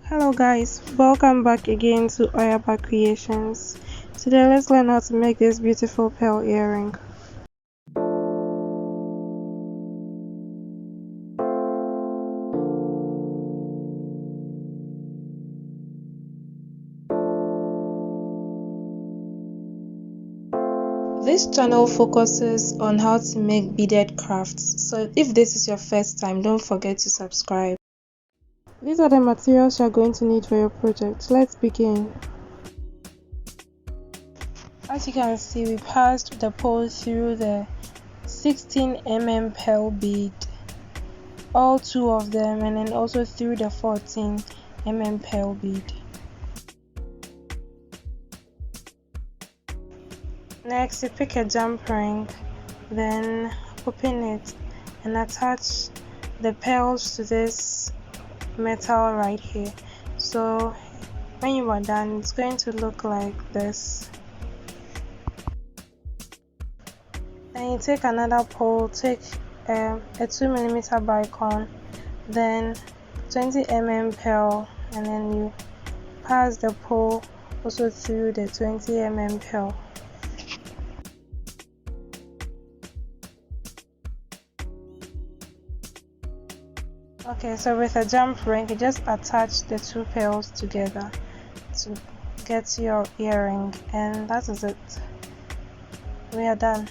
Hello guys, welcome back again to Oyaba Creations. Today let's learn how to make this beautiful pearl earring. This channel focuses on how to make beaded crafts, so if this is your first time, don't forget to subscribe. These are the materials you're going to need for your project. Let's begin. As you can see, we passed the pole through the 16 mm pearl bead, all two of them, and then also through the 14 mm pearl bead. Next, you pick a jump ring, then open it and attach the pearls to this metal right here. So when you are done, it's going to look like this. Then you take another pole, take a 2mm bicon, then 20mm pearl, and then you pass the pole also through the 20mm pearl. Okay, so with a jump ring, you just attach the two pearls together to get your earring, and that is it. We are done.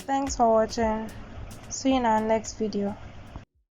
Thanks for watching. See you in our next video.